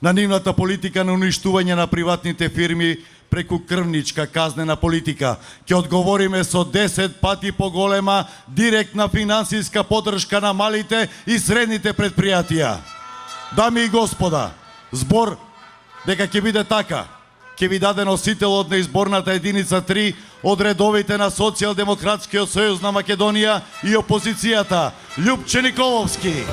на нивната политика на уништување на приватните фирми преку крвничка казнена политика. Ќе одговориме со 10 пати поголема директна финансиска поддршка на малите и средните предпријатија. Дами и господа, збор дека ќе биде така, ќе ви даде носителот на изборната единица 3 од редовите на Социјалдемократскиот сојуз на Македонија и опозицијата, Љупче Николовски.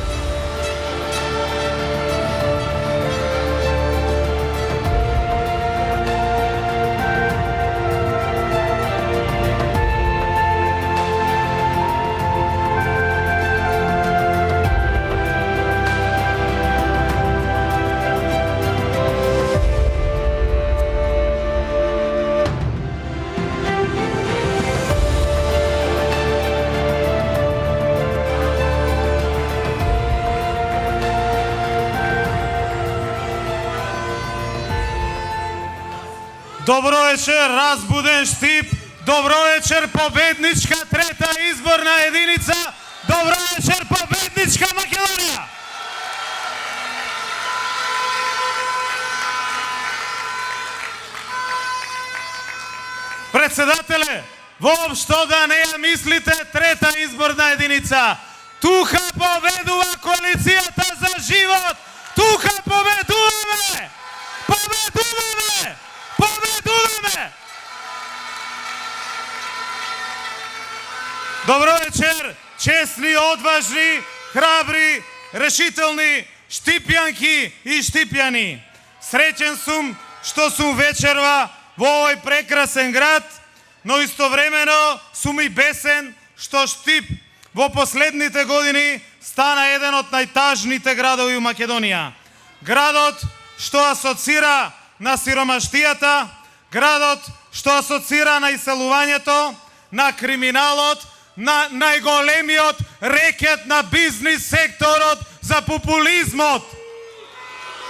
Добро вечер, разбуден Штип. Добро вечер, победничка трета изборна единица. Добро вечер, победничка Македонија. Председателе, воопшто да не ја мислите трета изборна единица. Тука победува коалицијата за живот. Тука победуваме. Победуваме. Победуваме! Добро вечер, честни, одважни, храбри, решителни штипјанки и штипјани. Среќен сум што сум вечерва во овој прекрасен град, но истовремено сум и бесен што Штип во последните години стана еден од најтажните градови у Македонија. Градот што асоцира на сиромаштијата, градот што асоцира на иселувањето, на криминалот, на најголемиот рекет на бизнис секторот за популизмот,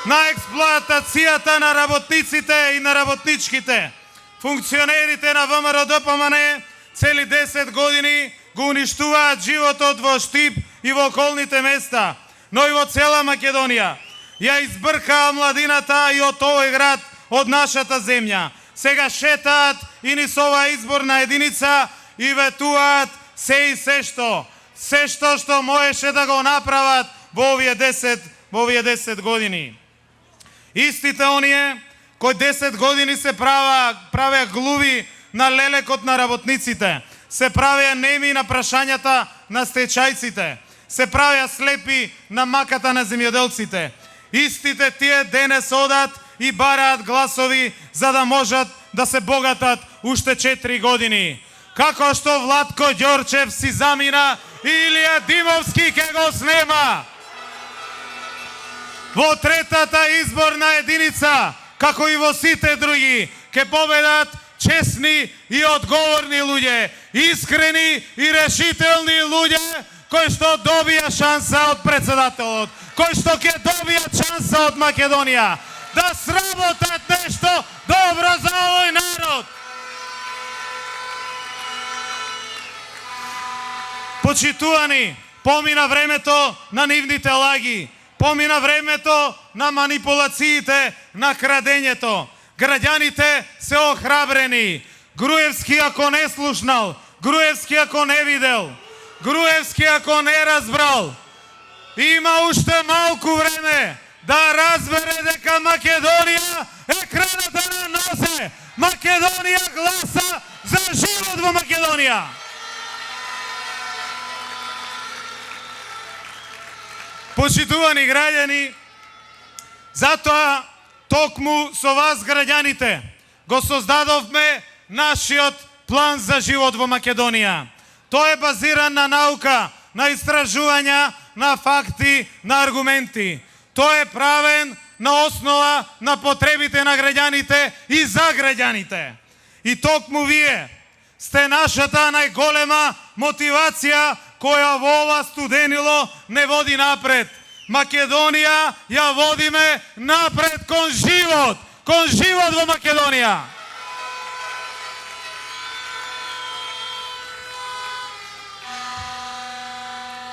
на експлоатацијата на работниците и на работничките. Функционерите на ВМРО-ДПМН цели 10 години го уништуваат животот во Штип и во околните места, но и во цела Македонија. Ја избркаа младината и од овој град, од нашата земја. Сега шетаат и низ оваа изборна единица и ветуваат се и се што можеше да го направат во овие 10 години. Истите оние кои 10 години се правеа глуви на лелекот на работниците, се правеа неми на прашањата на стечајците, се правеа слепи на маката на земјоделците. Истите тие денес одат и бараат гласови за да можат да се богатат уште 4 години. Како што Владко Ѓорчев си замина, Илија Димовски ке го снема. Во третата изборна единица, како и во сите други, ке победат честни и одговорни луѓе, искрени и решителни луѓе кои што добија шанса од председателот, кои што ќе добијат шанса од Македонија да сработат нешто добро за овој народ. Почитувани, помина времето на нивните лаги, помина времето на манипулациите, на крадењето. Граѓаните се охрабрени. Груевски ако не слушнал, Груевски ако не видел, Груевски ако не разбрал, има уште малку време да разбере дека Македонија е краната на носе. Македонија гласа за живот во Македонија. Почитувани граѓани, затоа токму со вас граѓаните го создадовме нашиот план за живот во Македонија. Тој е базиран на наука, на истражувања, на факти, на аргументи. Тој е правен на основа на потребите на граѓаните и за граѓаните. И токму вие сте нашата најголема мотивација која во ова студенило не води напред. Македонија ја водиме напред кон живот во Македонија.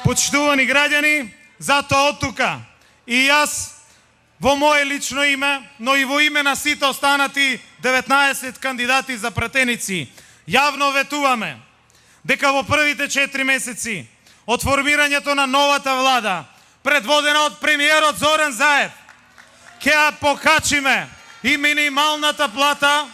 Почитувани граѓани, затоа оттука и јас во мое лично име, но и во име на сите останати 19 кандидати за пратеници, јавно ветуваме дека во првите 4 месеци од формирањето на новата влада, предводена од премиерот Зоран Заев, ќе ја покачиме и минималната плата,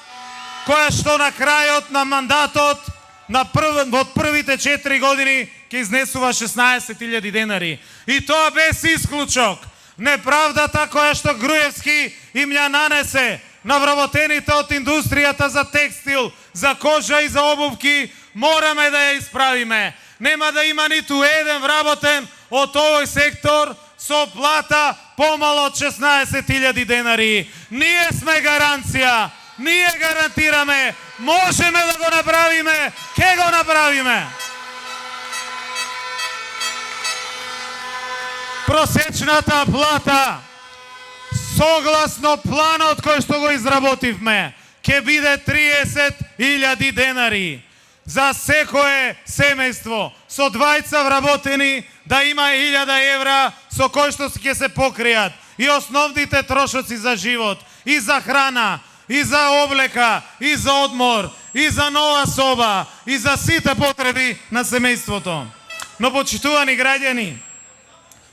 која што на крајот на мандатот од првите 4 години ќе изнесува 16.000 денари. И тоа без исклучок. Неправдата која што Груевски им ја нанесе на вработените од индустријата за текстил, за кожа и за обувки, мораме да ја исправиме. Нема да има ниту еден вработен од овој сектор со плата помало од 16.000 денари. Ние сме гаранција, ние гарантираме, можеме да го направиме, ќе го направиме. Просечната плата, согласно планот кој што го изработивме, ќе биде 30.000 денари. За секое семејство со двајца вработени да има 1.000 евра со кој што ќе се покријат и основните трошоци за живот, и за храна, и за облека, и за одмор, и за нова соба, и за сите потреби на семејството. Но, почитувани граѓани,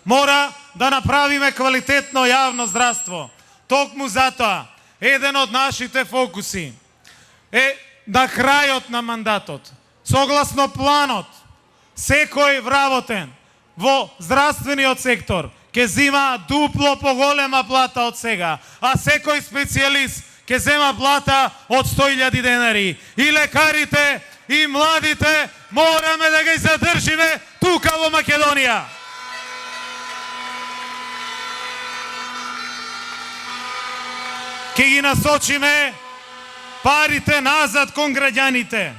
мора да направиме квалитетно јавно здравство. Токму затоа, еден од нашите фокуси е на крајот на мандатот, согласно планот, секој вработен во здравствениот сектор ќе зима дупло поголема плата од сега, а секој специјалист ќе зема плата од 100.000 денари. И лекарите, и младите мораме да ги задржиме тука во Македонија. Ќе ги насочиме парите назад кон граѓаните.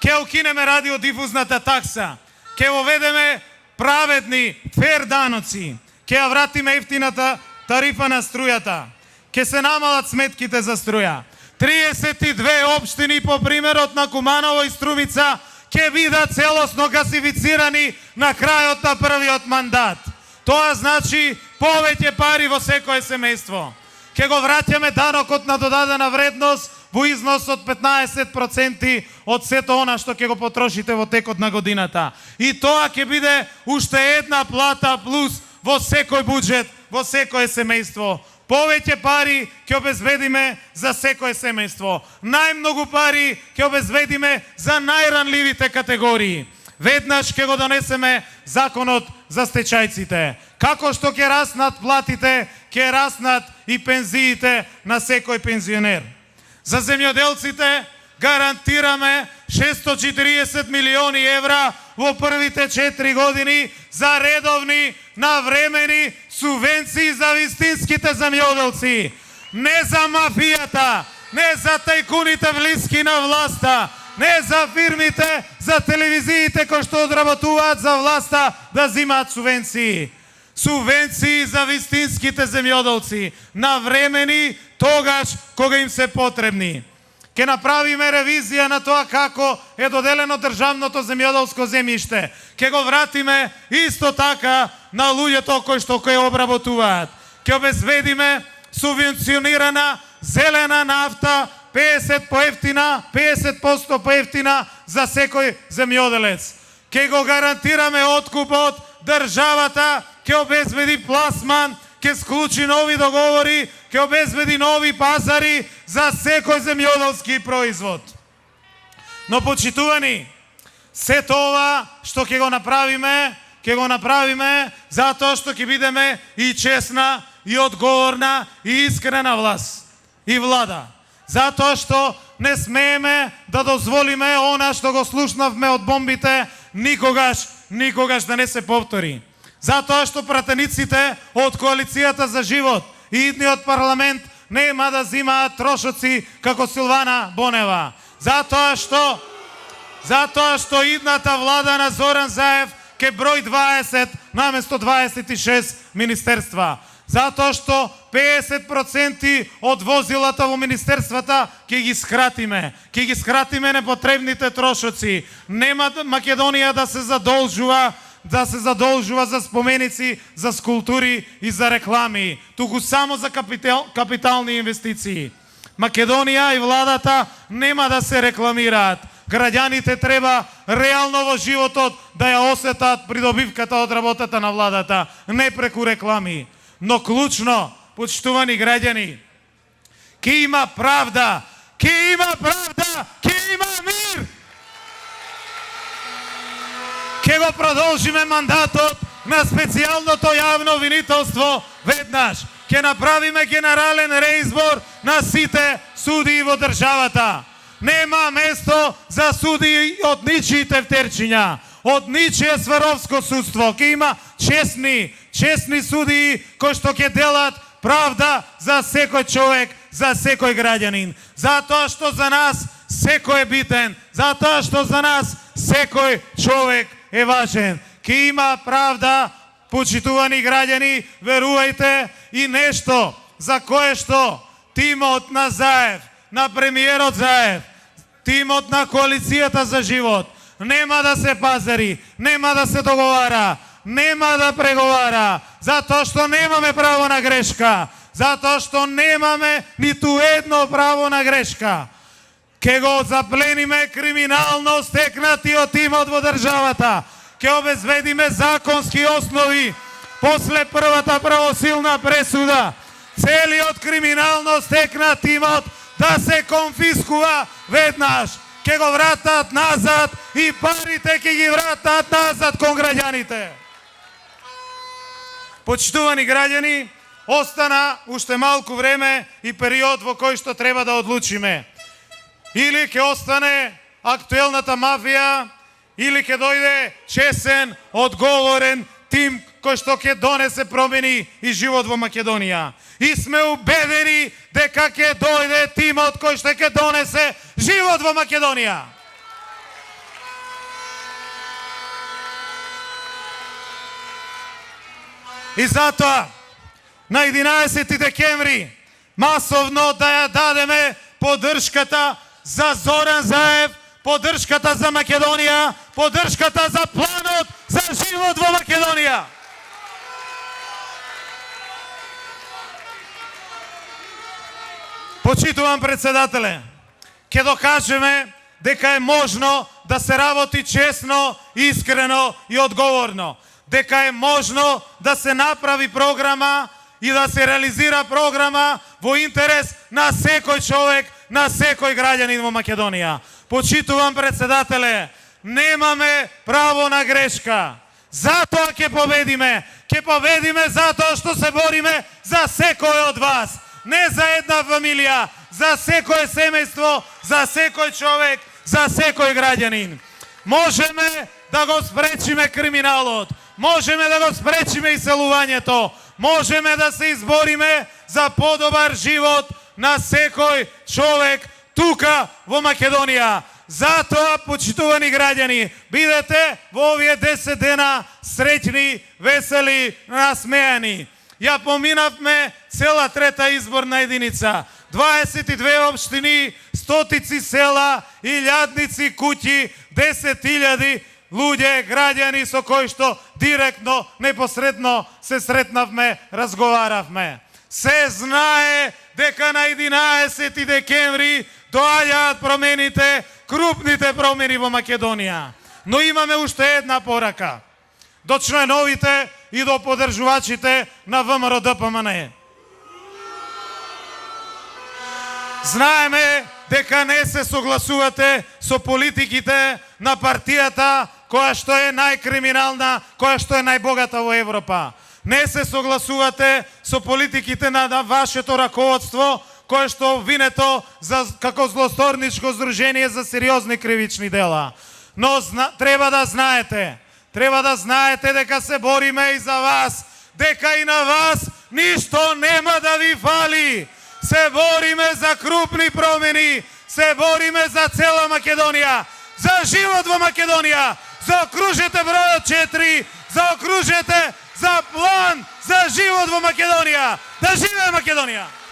Ќе укинеме радиодифузната такса. Ќе воведеме праведни, фер даноци. Ќе ја вратиме ефтината тарифа на струјата. Ќе се намалат сметките за струја. 32 општини по примерот на Куманово и Струмица ќе бидат целосно гасифицирани на крајот на првиот мандат. Тоа значи повеќе пари во секое семејство. Ќе го враќаме данокот на додадена вредност во износ од 15% од сето она што ќе го потрошите во текот на годината. И тоа ќе биде уште една плата плюс во секој буџет, во секое семејство. Повеќе пари ќе обезбедиме за секое семејство. Најмногу пари ќе обезбедиме за најранливите категории. Веднаш ќе го донесеме законот за стечајците. Како што ќе раснат платите, ќе раснат и пензиите на секој пензионер. За земјоделците гарантираме 640 милиони евра во првите 4 години за редовни, навремени субвенции за вистинските земјоделци. Не за мафијата, не за тајкуните блиски на власта, не за фирмите, за телевизиите кои што одработуваат за власта да зимаат субвенции. Субвенции за вистинските земјоделци, навремени тогаш кога им се потребни. Ќе направиме ревизија на тоа како е доделено државното земјоделско земјиште. Ќе го вратиме исто така на луѓето кои што го обработуваат. Ќе обезбедиме субвенционирана зелена нафта 50% поевтина за секој земјоделец. Ќе го гарантираме откупот, државата ќе обезбеди пласман, ќе склучи нови договори, ќе обезбеди нови пазари за секој земјоделски производ. Но, почитувани, се тоа што ќе го направиме затоа што ќе бидеме и честна, и одговорна, и искрена власт и влада. Затоа што не смееме да дозволиме она што го слушнавме од бомбите никогаш да не се повтори. Затоа што пратениците од Коалицијата за живот и идниот парламент нема да зимаат трошоци како Силвана Бонева. Затоа што идната влада на Зоран Заев ќе број 20 наместо 26 министерства. Затоа што 50% од возилата во министерствата ќе ги скратиме. Ќе ги скратиме непотребните трошоци. Нема Македонија да се задолжува да се задолжува за споменици, за скулптури и за реклами, туку само за капитални инвестиции. Македонија и владата нема да се рекламираат. Граѓаните треба реално во животот да ја осетат придобивката од работата на владата, не преку реклами. Но клучно, почитувани граѓани, ке има правда, ке има правда, ке има мир. Ке го продолжиме мандатот на специјалното јавно обвинителство веднаш. Ке направиме генерален реизбор на сите судии во државата. Нема место за судии од ничии тефтерчиња, од ничие сваровско судство. Ке има честни судии кои што ќе делат правда за секој човек, за секој граѓанин. Затоа што за нас секој е битен, затоа што за нас секој човек е важен. Ке има правда, почитувани граѓани, верувајте, и нешто за кое што тимот на Заев, на премиерот Заев, тимот на коалицијата за живот нема да се пазари, нема да се договара, нема да преговара, затоа што немаме право на грешка, затоа што немаме ниту едно право на грешка. Ке го заплениме криминално стекнатиот имот во државата, ке обезбедиме законски основи после првата правосилна пресуда, целиот криминално стекнат имот да се конфискува веднаш, ке го вратат назад и парите ке ги вратат назад кон граѓаните. Почитувани граѓани, остана уште малку време и период во кој што треба да одлучиме. Или ќе остане актуелната мафија, или ќе дојде чесен, одговорен тим кој што ќе донесе промени и живот во Македонија. И сме убедени дека ќе дојде тимот кој што ќе донесе живот во Македонија. И затоа на 11 декември масовно да ја дадеме поддршката за Зоран Заев, поддршката за Македонија, поддршката за планот за живот во Македонија. Почитувам председателе, ќе докажеме дека е можно да се работи честно, искрено и одговорно. Дека е можно да се направи програма и да се реализира програма во интерес на секој човек, на секој граѓанин во Македонија. Почитувам председателе, немаме право на грешка. Затоа ќе победиме. Ќе победиме затоа што се бориме за секој од вас. Не за една фамилија, за секој семејство, за секој човек, за секој граѓанин. Можеме да го спречиме криминалот, можеме да го спречиме иселувањето, можеме да се избориме за подобар живот на секој човек тука во Македонија. Затоа, почитувани граѓани, бидете во овие 10 дена среќни, весели, насмејани. Ја поминавме цела трета изборна единица, 22 општини, стотици села, илјадници куќи, 10.000 луѓе, граѓани со кои што директно, непосредно се сретнавме, разговаравме. Се знае дека на 11 декември доаѓаат промените, крупните промени во Македонија. Но имаме уште една порака до членовите и до поддржувачите на ВМРО ДПМН. Знаеме дека не се согласувате со политиките на партијата која што е најкриминална, која што е најбогата во Европа. Не се согласувате со политиките на вашето раководство, кое што обвинето како злосторничко здружение за сериозни кривични дела. Но треба да знаете дека се бориме и за вас, дека и на вас ништо нема да ви фали. Се бориме за крупни промени, се бориме за цела Македонија, за живот во Македонија, заокружете бројот 4, заокружете за план за живот во Македонија. Да живее Македонија!